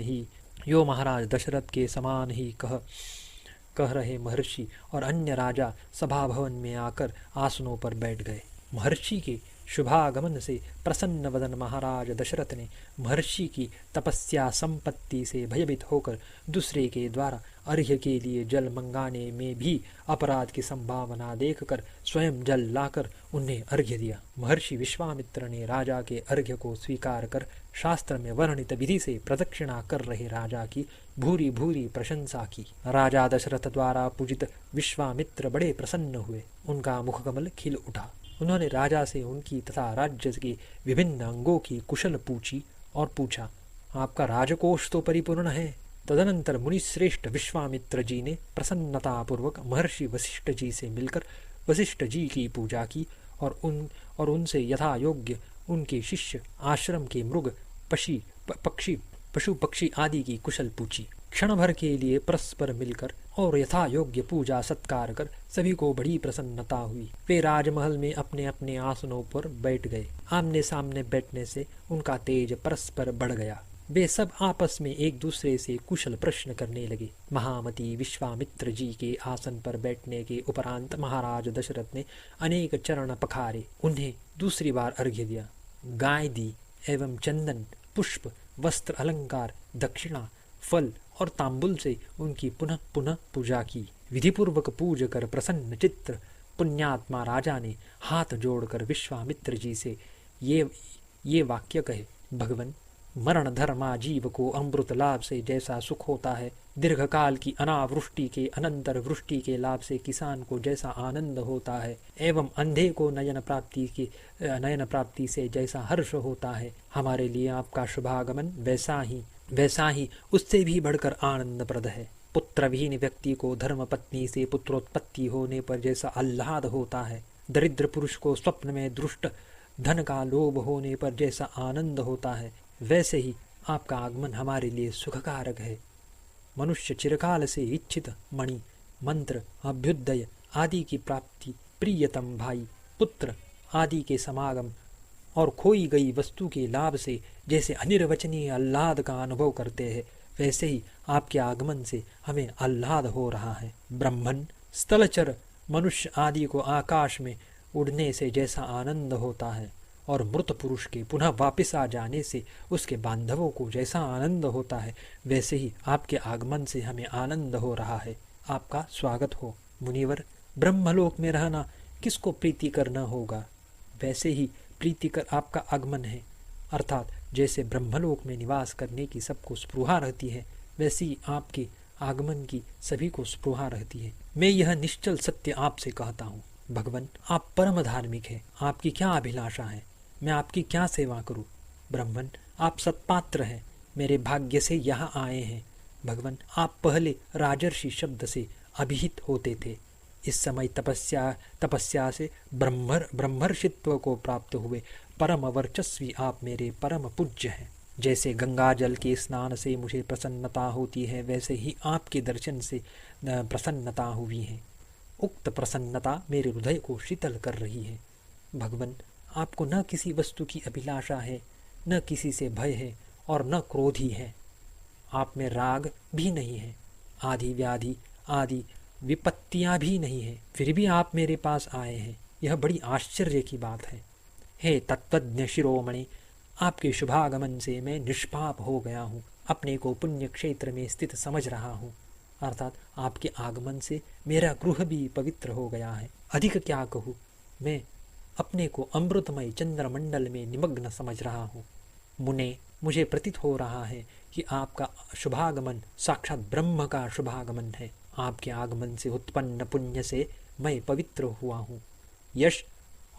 ही कह रहे महर्षि और अन्य राजा सभा भवन में आकर आसनों पर बैठ गए। महर्षि के शुभागमन से प्रसन्न वदन महाराज दशरथ ने महर्षि की तपस्या संपत्ति से भयभीत होकर दूसरे के द्वारा अर्घ्य के लिए जल मंगाने में भी अपराध की संभावना देखकर स्वयं जल लाकर उन्हें अर्घ्य दिया। महर्षि विश्वामित्र ने राजा के अर्घ्य को स्वीकार कर शास्त्र में वर्णित विधि से प्रदक्षिणा कर रहे राजा की भूरी भूरी प्रशंसा की। राजा दशरथ द्वारा पूजित विश्वामित्र बड़े प्रसन्न हुए। उनका मुखकमल खिल उठा। उन्होंने राजा से उनकी तथा राज्य के विभिन्न अंगों की कुशल पूछी और पूछा, आपका राजकोष तो परिपूर्ण है। तदनंतर मुनिश्रेष्ठ विश्वामित्र जी ने प्रसन्नतापूर्वक महर्षि वशिष्ठ जी से मिलकर वशिष्ठ जी की पूजा की और उनसे यथा योग्य उनके शिष्य आश्रम के मृग पशु पक्षी आदि की कुशल पूछी। क्षण भर के लिए परस्पर मिलकर और यथा योग्य पूजा सत्कार कर सभी को बड़ी प्रसन्नता हुई। वे राजमहल में अपने अपने आसनों पर बैठ गए। आमने सामने बैठने से उनका तेज परस्पर बढ़ गया। वे सब आपस में एक दूसरे से कुशल प्रश्न करने लगे। महामती विश्वामित्र जी के आसन पर बैठने के उपरांत महाराज दशरथ ने अनेक चरण पखारे, उन्हें दूसरी बार अर्घ्य दिया, गाय दी एवं चंदन, पुष्प, वस्त्र, अलंकार, दक्षिणा, फल और तांबुल से उनकी पुनः पुनः पूजा की। विधिपूर्वक पूज कर प्रसन्न चित्त पुण्यात्मा राजा ने हाथ जोड़कर विश्वामित्र जी से ये वाक्य कहे, भगवन, मरण धर्मा जीव को अमृत लाभ से जैसा सुख होता है, दीर्घकाल की अनावृष्टि के अनंतर वृष्टि के लाभ से किसान को जैसा आनंद होता है, एवं अंधे को नयन प्राप्ति से जैसा हर्ष होता है, हमारे लिए आपका शुभागमन वैसा ही उससे भी बढ़कर आनंदप्रद है। पुत्रविहीन व्यक्ति को धर्म पत्नी से पुत्रोत्पत्ति होने पर जैसा आह्लाद होता है, दरिद्र पुरुष को स्वप्न में दृष्ट धन का लोभ होने पर जैसा आनंद होता है, वैसे ही आपका आगमन हमारे लिए सुखकारक है। मनुष्य चिरकाल से इच्छित मणि, मंत्र, अभ्युदय आदि की प्राप्ति, प्रियतम भाई, पुत्र आदि के समागम और खोई गई वस्तु के लाभ से जैसे अनिर्वचनीय आह्लाद का अनुभव करते हैं, वैसे ही आपके आगमन से हमें आह्लाद हो रहा है। ब्रह्मन, स्थलचर मनुष्य आदि को आकाश में उड़ने से जैसा आनंद होता है और मृत पुरुष के पुनः वापस आ जाने से उसके बांधवों को जैसा आनंद होता है, वैसे ही आपके आगमन से हमें आनंद हो रहा है। आपका स्वागत हो। मुनिवर, ब्रह्मलोक में रहना किसको प्रीति करना होगा, वैसे ही प्रीतिकर आपका आगमन है। अर्थात जैसे ब्रह्मलोक में निवास करने की सबको स्पृहा रहती है, वैसे ही आपके आगमन की सभी को स्पृहा रहती है। मैं यह निश्चल सत्य आपसे कहता हूँ। भगवान, आप परम धार्मिक हैं। आपकी क्या अभिलाषा है? मैं आपकी क्या सेवा करूं? ब्राह्मण, आप सत्पात्र हैं, मेरे भाग्य से यहाँ आए हैं। भगवान, आप पहले राजर्षि शब्द से अभिहित होते थे, इस समय तपस्या से ब्रह्मर्षित्व को प्राप्त हुए परम वर्चस्वी आप मेरे परम पूज्य हैं। जैसे गंगा जल के स्नान से मुझे प्रसन्नता होती है, वैसे ही आपके दर्शन से प्रसन्नता हुई है। उक्त प्रसन्नता मेरे हृदय को शीतल कर रही है। भगवान, आपको न किसी वस्तु की अभिलाषा है, न किसी से भय है और न क्रोध ही है। आप में राग भी नहीं है, आदि व्याधि आदि विपत्तियां भी नहीं है, फिर भी आप मेरे पास आए हैं। यह बड़ी आश्चर्य की बात है। हे तत्वज्ञ शिरोमणि, आपके शुभागमन से मैं निष्पाप हो गया हूँ, अपने को पुण्य क्षेत्र में स्थित समझ रहा हूँ। अर्थात आपके आगमन से मेरा गृह भी पवित्र हो गया है। अधिक क्या कहूँ, मैं अपने को अमृतमय चंद्रमंडल में निमग्न समझ रहा हूँ। मुने, मुझे प्रतीत हो रहा है कि आपका शुभागमन साक्षात ब्रह्म का शुभागमन है। आपके आगमन से उत्पन्न पुण्य से मैं पवित्र हुआ हूँ, यश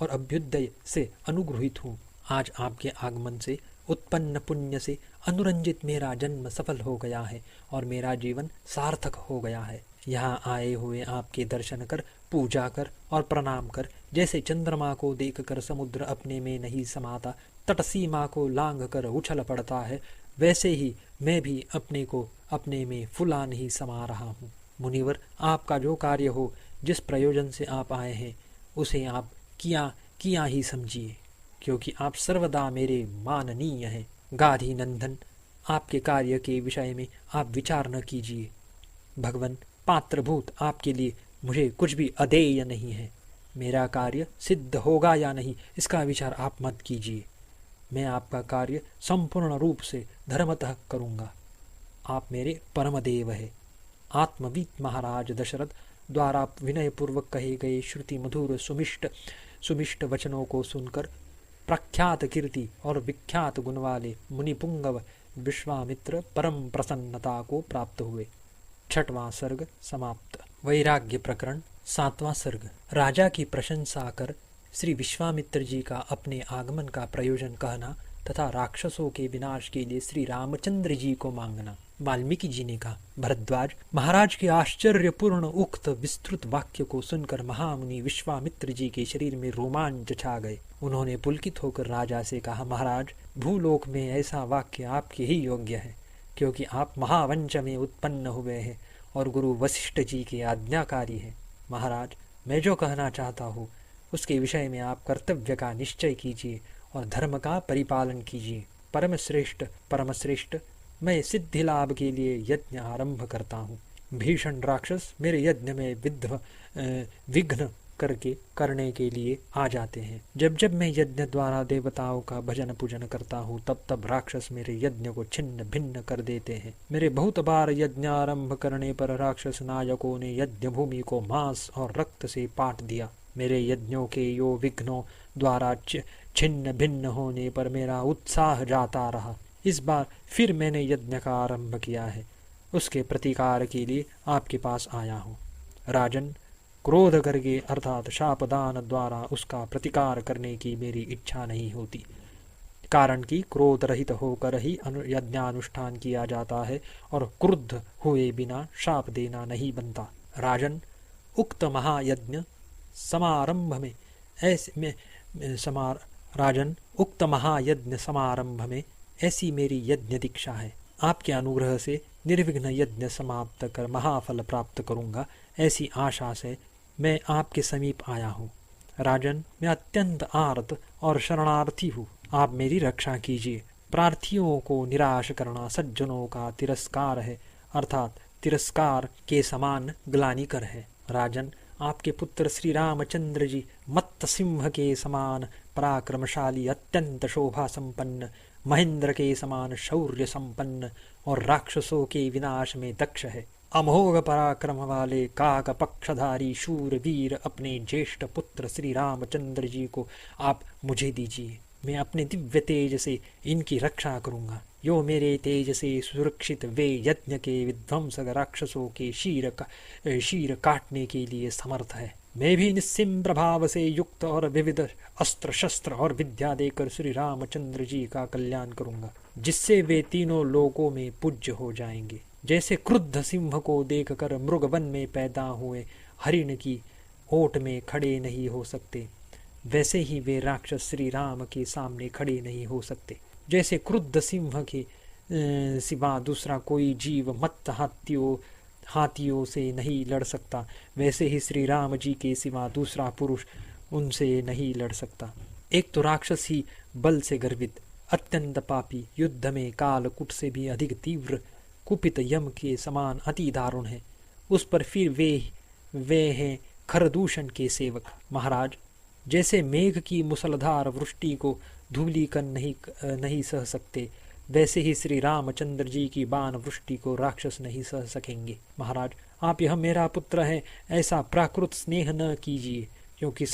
और अभ्युदय से अनुग्रहित हूँ। आज आपके आगमन से उत्पन्न पुण्य से अनुरंजित मेरा जन्म सफल हो गया है और मेरा जीवन सार्थक हो गया है। यहाँ आए हुए आपके दर्शन कर, पूजा कर और प्रणाम कर, जैसे चंद्रमा को देखकर समुद्र अपने में नहीं समाता, तट सीमा को लांघ कर उछल पड़ता है, वैसे ही मैं भी अपने को अपने में फुला नहीं समा रहा हूँ। मुनिवर, आपका जो कार्य हो, जिस प्रयोजन से आप आए हैं, उसे आप किया ही समझिए, क्योंकि आप सर्वदा मेरे माननीय हैं। गाधी नंदन, आपके कार्य के विषय में आप विचार न कीजिए। भगवान, पात्रभूत आपके लिए मुझे कुछ भी अदेय नहीं है। मेरा कार्य सिद्ध होगा या नहीं, इसका विचार आप मत कीजिए। मैं आपका कार्य संपूर्ण रूप से धर्मतः करूँगा। आप मेरे परमदेव है। आत्मवीत महाराज दशरथ द्वारा विनयपूर्वक कहे गए श्रुति मधुर सुमिष्ट वचनों को सुनकर प्रख्यात कीर्ति और विख्यात गुण वाले मुनिपुंगव विश्वामित्र परम प्रसन्नता को प्राप्त हुए। 6वां सर्ग समाप्त। वैराग्य प्रकरण 7वां सर्ग। राजा की प्रशंसा कर श्री विश्वामित्र जी का अपने आगमन का प्रयोजन कहना तथा राक्षसों के विनाश के लिए श्री रामचंद्र जी को मांगना। वाल्मीकि जी ने कहा, भरद्वाज, महाराज के आश्चर्यपूर्ण उक्त विस्तृत वाक्य को सुनकर महामुनि विश्वामित्र जी के शरीर में रोमांच छा गए। उन्होंने पुलकित होकर राजा से कहा, महाराज, भूलोक में ऐसा वाक्य आपके ही योग्य है, क्योंकि आप महावंश में उत्पन्न हुए हैं और गुरु वशिष्ठ जी के आज्ञाकारी हैं। महाराज, मैं जो कहना चाहता हूँ उसके विषय में आप कर्तव्य का निश्चय कीजिए और धर्म का परिपालन कीजिए। परमश्रेष्ठ, मैं सिद्धि लाभ के लिए यज्ञ आरंभ करता हूँ। भीषण राक्षस मेरे यज्ञ में विघ्न करने के लिए आ जाते हैं। जब जब मैं यज्ञ द्वारा देवताओं का भजन पूजन करता हूँ तब तब राक्षस मेरे यज्ञ को छिन्न भिन्न कर देते हैं। मेरे बहुत बार यज्ञ आरंभ करने पर राक्षस नायकों ने यज्ञ भूमि को मांस और रक्त से पाट दिया। मेरे यज्ञों के यो विघ्नों द्वारा छिन्न भिन्न होने पर मेरा उत्साह जाता रहा। इस बार फिर मैंने यज्ञ का आरंभ किया है, उसके प्रतिकार के लिए आपके पास आया हूँ। राजन, क्रोध करके अर्थात शापदान द्वारा उसका प्रतिकार करने की मेरी इच्छा नहीं होती, कारण कि क्रोध रहित होकर ही यज्ञानुष्ठान किया जाता है और क्रुद्ध हुए बिना शाप देना नहीं बनता। राजन, उक्त महायज्ञ समारंभ में ऐसी मेरी यज्ञ दीक्षा है। आपके अनुग्रह से निर्विघ्न यज्ञ समाप्त कर महाफल प्राप्त करूंगा, ऐसी आशा से मैं आपके समीप आया हूँ। राजन, मैं अत्यंत आर्त और शरणार्थी हूँ, आप मेरी रक्षा कीजिए। प्रार्थियों को निराश करना सज्जनों का तिरस्कार है, अर्थात तिरस्कार के समान ग्लानिकर है। राजन, आपके पुत्र श्री रामचंद्र जी मत्त सिंह के समान पराक्रमशाली, अत्यंत शोभा संपन्न, महेंद्र के समान शौर्य संपन्न और राक्षसों के विनाश में दक्ष है। अमोघ पराक्रम वाले काक पक्षधारी शूर वीर अपने ज्येष्ठ पुत्र श्री रामचंद्र जी को आप मुझे दीजिए। मैं अपने दिव्य तेज से इनकी रक्षा करूंगा। यो मेरे तेज से सुरक्षित वे यज्ञ के विध्वंसक राक्षसों के शीर काटने के लिए समर्थ है। मैं भी निस्सीम प्रभाव से युक्त और विविध अस्त्र शस्त्र और विद्या देकर श्री रामचंद्र जी का कल्याण करूंगा, जिससे वे तीनों लोकों में पूज्य हो जाएंगे। जैसे क्रुद्ध सिंह को देखकर मृगवन में पैदा हुए हरिण की ओट में खड़े नहीं हो सकते, वैसे ही वे राक्षस श्री राम के सामने खड़े नहीं हो सकते। जैसे क्रुद्ध सिंह के सिवा दूसरा कोई जीव मत्त हाथियों से नहीं लड़ सकता, वैसे ही श्री राम जी के सिवा दूसरा पुरुष उनसे नहीं लड़ सकता। एक तो राक्षस ही बल से गर्वित, अत्यंत पापी, युद्ध में कालकूट से भी अधिक तीव्र, कुपित यम के समान अति दारुण है। उस पर फिर वे हैं खरदूषण के सेवक। महाराज, जैसे मेघ की मुसलधार वृष्टि को धूलिकण नहीं सह सकते, वैसे ही श्री रामचंद्र जी की बाण वृष्टि को राक्षस नहीं सह सकेंगे। महाराज, आप यह मेरा पुत्र है ऐसा प्राकृत स्नेह न कीजिए, क्योंकि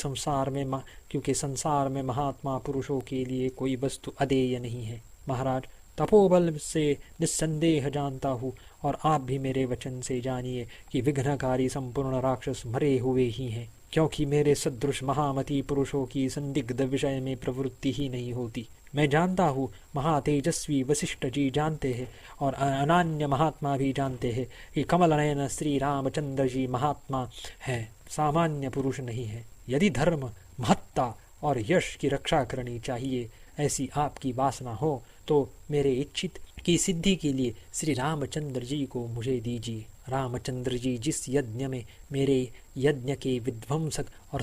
संसार में महात्मा पुरुषों के लिए कोई वस्तु अदेय नहीं है। महाराज, तपोबल से निस्संदेह जानता हूँ और आप भी मेरे वचन से जानिए कि विघ्नकारी संपूर्ण राक्षस मरे हुए ही हैं, क्योंकि मेरे सदृश महामती पुरुषों की संदिग्ध विषय में प्रवृत्ति ही नहीं होती। मैं जानता हूँ, महातेजस्वी वशिष्ठ जी जानते हैं और अनन्य महात्मा भी जानते हैं कि कमल नयन श्री रामचंद्र जी महात्मा है, सामान्य पुरुष नहीं है। यदि धर्म, महत्ता और यश की रक्षा करनी चाहिए ऐसी आपकी वासना हो तो मेरे इच्छित की सिद्धि के लिए श्री रामचंद्र जी को मुझे दीजिए। रामचंद्र जी जिस यज्ञ में मेरे यज्ञ के विध्वंसक और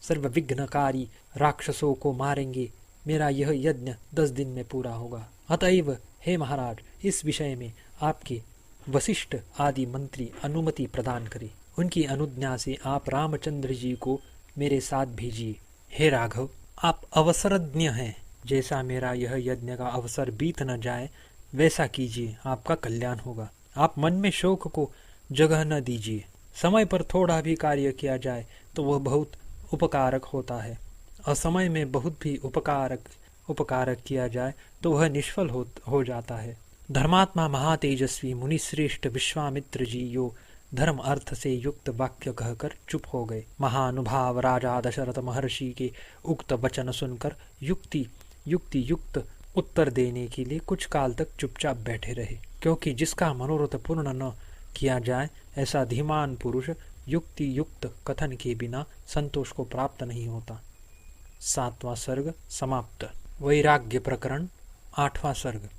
सर्वविघ्नकारी राक्षसों को मारेंगे, मेरा यह यज्ञ 10 दिन में पूरा होगा। अतएव हे महाराज, इस विषय में आपके वशिष्ठ आदि मंत्री अनुमति प्रदान करें। उनकी अनुज्ञा से आप रामचंद्र जी को मेरे साथ भेजिए। हे राघव, आप अवसरज्ञ हैं, जैसा मेरा यह यज्ञ का अवसर बीत न जाए वैसा कीजिए, आपका कल्याण होगा। आप मन में शोक को जगह न दीजिए। समय पर थोड़ा भी कार्य किया जाए तो वह बहुत उपकारक होता है, असमय में बहुत भी उपकारक किया जाए तो वह निष्फल हो जाता है। धर्मात्मा महातेजस्वी मुनिश्रेष्ठ विश्वामित्र जी यो धर्म अर्थ से युक्त वाक्य कहकर चुप हो गए। महानुभाव राजा दशरथ महर्षि के उक्त वचन सुनकर युक्ति युक्त उत्तर देने के लिए कुछ काल तक चुपचाप बैठे रहे, क्योंकि जिसका मनोरथ पूर्ण न किया जाए ऐसा धीमान पुरुष युक्ति युक्त कथन के बिना संतोष को प्राप्त नहीं होता। 7वां सर्ग समाप्त। वैराग्य प्रकरण 8वां सर्ग।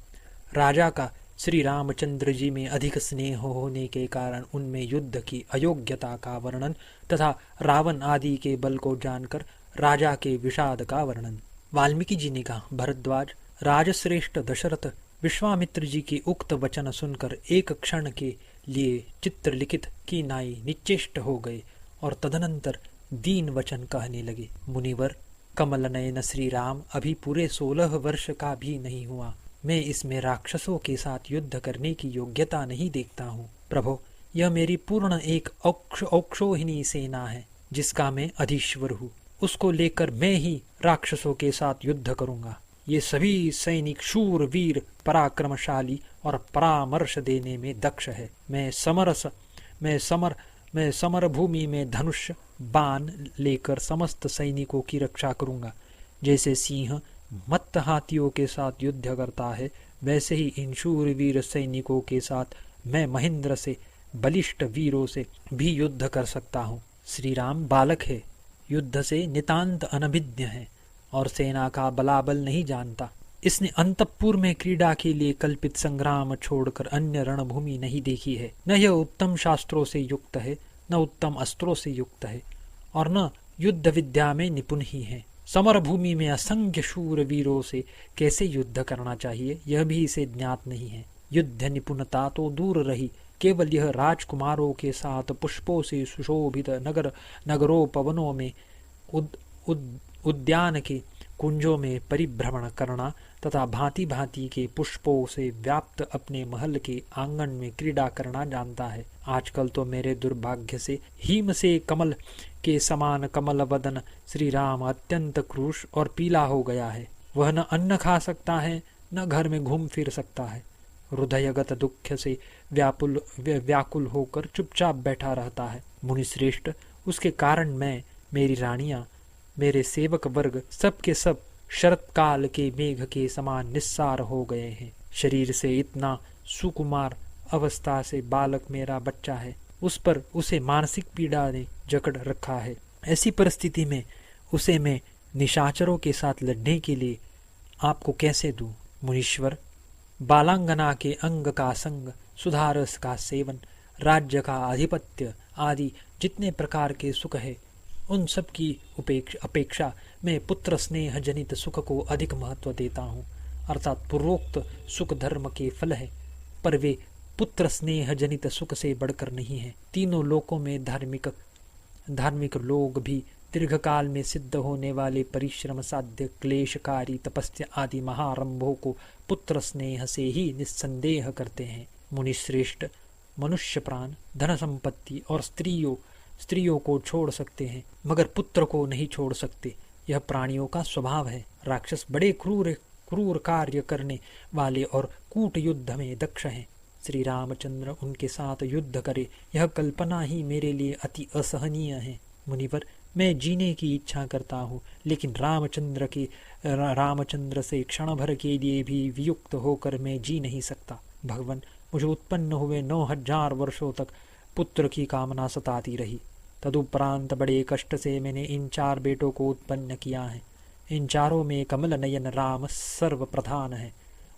राजा का श्री रामचंद्र जी में अधिक स्नेह होने के कारण उनमें युद्ध की अयोग्यता का वर्णन तथा रावण आदि के बल को जानकर राजा के विषाद का वर्णन। वाल्मीकि जी ने कहा, भरद्वाज, राजश्रेष्ठ दशरथ विश्वामित्र जी के उक्त वचन सुनकर एक क्षण के लिए चित्रलिखित की नाई निश्चेष्ट हो गए और तदनंतर दीन वचन कहने लगे। मुनिवर, कमल नयन श्री राम अभी पूरे 16 वर्ष का भी नहीं हुआ। मैं इसमें राक्षसों के साथ युद्ध करने की योग्यता नहीं देखता हूँ। प्रभो, यह मेरी पूर्ण एक औक्षोहिणी सेना है जिसका मैं अधीश्वर हूँ। उसको लेकर मैं ही राक्षसों के साथ युद्ध करूंगा। ये सभी सैनिक शूर वीर पराक्रमशाली और परामर्श देने में दक्ष है। मैं समर भूमि में धनुष बाण लेकर समस्त सैनिकों की रक्षा करूंगा। जैसे सिंह मत्त हाथियों के साथ युद्ध करता है, वैसे ही इन शूरवीर सैनिकों के साथ मैं महेंद्र से बलिष्ठ वीरों से भी युद्ध कर सकता हूँ। श्री राम बालक है, युद्ध से नितांत अनभिज्ञ है और सेना का बलाबल नहीं जानता। इसने अंतपुर में क्रीड़ा के लिए कल्पित संग्राम छोड़कर अन्य रणभूमि नहीं देखी है। न यह उत्तम शास्त्रों से युक्त है, न उत्तम अस्त्रों से युक्त है और न युद्ध विद्या में निपुण ही है। समर भूमि में असंख्य शूर वीरों से कैसे युद्ध करना चाहिए यह भी इसे ज्ञात नहीं है। युद्ध निपुणता तो दूर रही, केवल यह राजकुमारों के साथ पुष्पों से सुशोभित नगरोपवनों में उद्यान के कुंजों में परिभ्रमण करना तथा भांति भांति के पुष्पों से व्याप्त अपने महल के आंगन में क्रीड़ा करना जानता है। आजकल तो मेरे दुर्भाग्य से हिम से कमल के समान कमल वदन श्री राम अत्यंत क्रूश और पीला हो गया है। वह न अन्न खा सकता है, न घर में घूम फिर सकता है। हृदयगत दुख से व्याकुल होकर चुपचाप बैठा रहता है। मुनिश्रेष्ठ, उसके कारण मैं, मेरी रानियां, मेरे सेवक वर्ग सब के सब शरत काल के मेघ के समान निस्सार हो गए हैं। शरीर से इतना सुकुमार अवस्था से बालक मेरा बच्चा है, उस पर उसे मानसिक पीड़ा ने जकड़ रखा है। ऐसी परिस्थिति में उसे मैं निशाचरों के साथ लड़ने के लिए आपको कैसे दूं? मुनीश्वर, बालांगना के अंग का संग, सुधारस का सेवन, राज्य का आधिपत्य आदि जितने प्रकार के सुख है, उन सब की अपेक्षा मैं पुत्र स्नेह जनित सुख को अधिक महत्व देता हूँ। अर्थात पूर्वोक्त सुख धर्म के फल है, पर वे पुत्र स्नेह जनित सुख से बढ़कर नहीं है। तीनों लोकों में धार्मिक लोग भी दीर्घकाल में सिद्ध होने वाले परिश्रम साध्य क्लेशकारी तपस्या आदि महारंभों को पुत्र स्नेह से ही निस्संदेह करते हैं। मुनिश्रेष्ठ, मनुष्य प्राण, धन संपत्ति और स्त्रियों को छोड़ सकते हैं, मगर पुत्र को नहीं छोड़ सकते। यह प्राणियों का स्वभाव है। राक्षस बड़े क्रूर कार्य करने वाले और कूट युद्ध में दक्ष हैं। श्री रामचंद्र उनके साथ युद्ध करे, यह कल्पना ही मेरे लिए अति असहनीय है। मुनिवर, मैं जीने की इच्छा करता हूँ, लेकिन रामचंद्र से क्षण भर के लिए भी वियुक्त होकर मैं जी नहीं सकता। भगवान, मुझे उत्पन्न हुए 9000 वर्षों तक पुत्र की कामना सताती रही। तदुपरांत बड़े कष्ट से मैंने इन 4 बेटों को उत्पन्न किया है। इन चारों में कमल नयन राम सर्वप्रधान है।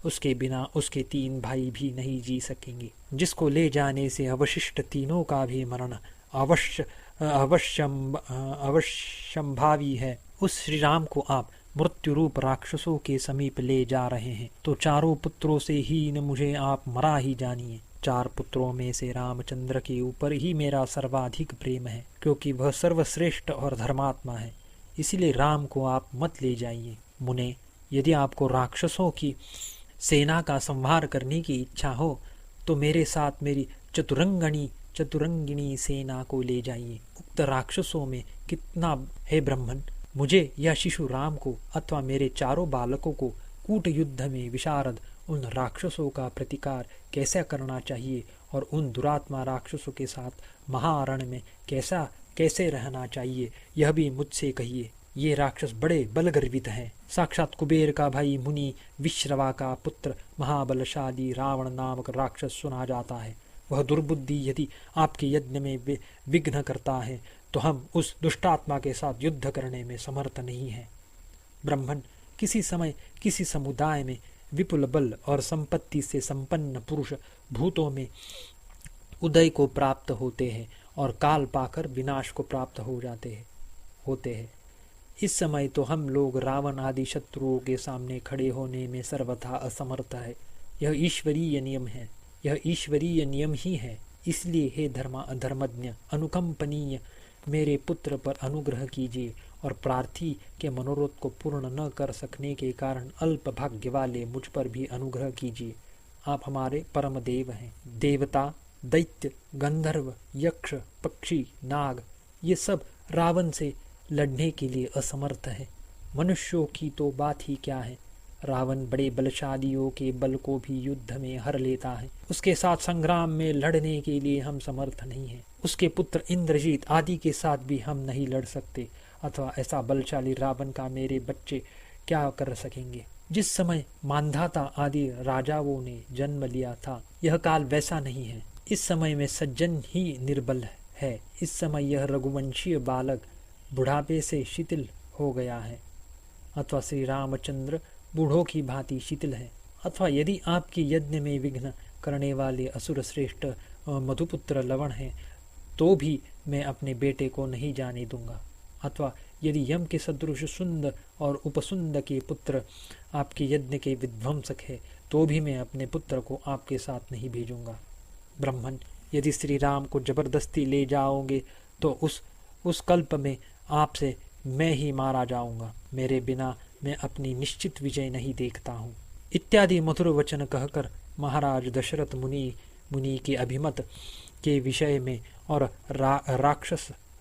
उसके बिना उसके 3 भाई भी नहीं जी सकेंगे, जिसको ले जाने से अवशिष्ट तीनों का भी मरण अवश्यंभावी है। उस श्री राम को आप मृत्यु रूप राक्षसों के समीप ले जा रहे हैं, तो चारों पुत्रों से हीन मुझे आप मरा ही जानिए। 4 पुत्रों में से रामचंद्र के ऊपर ही मेरा सर्वाधिक प्रेम है, क्योंकि वह सर्वश्रेष्ठ और धर्मात्मा है। इसीलिए राम को आप मत ले जाइए। मुने, यदि आपको राक्षसों की सेना का संहार करने की इच्छा हो तो मेरे साथ मेरी चतुरंगिणी सेना को ले जाइए। उक्त राक्षसों में कितना है ब्राह्मण, मुझे या शिशु राम को अथवा मेरे 4 बालकों को कूट युद्ध में विशारद उन राक्षसों का प्रतिकार कैसा करना चाहिए और उन दुरात्मा राक्षसों के साथ महाअरण्य में कैसे रहना चाहिए, यह भी मुझसे कहिए। ये राक्षस बड़े बलगर्वित हैं। साक्षात कुबेर का भाई मुनि विश्रवा का पुत्र महाबलशाली रावण नामक राक्षस सुना जाता है। वह दुर्बुद्धि यदि आपके यज्ञ में विघ्न करता है तो हम उस दुष्टात्मा के साथ युद्ध करने में समर्थ नहीं हैं। ब्राह्मण, किसी समय किसी समुदाय में विपुल बल और संपत्ति से संपन्न पुरुष भूतों में उदय को प्राप्त होते हैं और काल पाकर विनाश को प्राप्त होते हैं। इस समय तो हम लोग रावण आदि शत्रुओं के सामने खड़े होने में सर्वथा असमर्थ है। यह ईश्वरीय नियम ही है। इसलिए हे धर्मज्ञ, अनुकंपनीय मेरे पुत्र पर अनुग्रह कीजिए और प्रार्थी के मनोरथ को पूर्ण न कर सकने के कारण अल्प भाग्य वाले मुझ पर भी अनुग्रह कीजिए। आप हमारे परम देव हैं। देवता, दैत्य, गंधर्व, यक्ष, पक्षी, नाग, ये सब रावण से लड़ने के लिए असमर्थ है। मनुष्यों की तो बात ही क्या है। रावण बड़े बलशालियों के बल को भी युद्ध में हर लेता है। उसके साथ संग्राम में लड़ने के लिए हम समर्थ नहीं हैं। उसके पुत्र इंद्रजीत आदि के साथ भी हम नहीं लड़ सकते, अथवा ऐसा बलशाली रावण का मेरे बच्चे क्या कर सकेंगे। जिस समय मांधाता आदि राजाओं ने जन्म लिया था, यह काल वैसा नहीं है। इस समय में सज्जन ही निर्बल है। इस समय यह रघुवंशीय बालक बुढ़ापे से शिथिल हो गया है, अथवा श्री रामचंद्र बूढ़ों की भांति शिथिल है। अथवा यदि आपके यज्ञ में विघ्न करने वाले असुर श्रेष्ठ मधुपुत्र लवण हैं, तो भी मैं अपने बेटे को नहीं जाने दूंगा। अथवा यदि यम के सदृश सुंद और उपसुंद के पुत्र आपके यज्ञ के विध्वंसक है, तो भी मैं अपने पुत्र को आपके साथ नहीं भेजूंगा। ब्राह्मण, यदि श्री राम को जबरदस्ती ले जाओगे तो उस कल्प में आपसे मैं ही मारा जाऊंगा। मेरे बिना मैं अपनी निश्चित विजय नहीं देखता हूँ। इत्यादि मधुर वचन कहकर महाराज दशरथ मुनि के अभिमत के विषय में और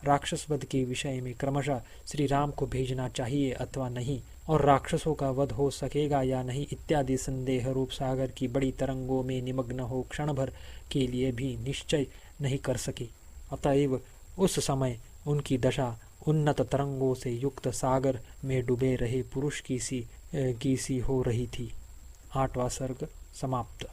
राक्षसवध के विषय में क्रमशः श्री राम को भेजना चाहिए अथवा नहीं, और राक्षसों का वध हो सकेगा या नहीं इत्यादि संदेह रूप सागर की बड़ी तरंगों में निमग्न हो क्षण भर के लिए भी निश्चय नहीं कर सके। अतएव उस समय उनकी दशा उन्नत तरंगों से युक्त सागर में डूबे रहे पुरुष की सी हो रही थी। 8वां सर्ग समाप्त।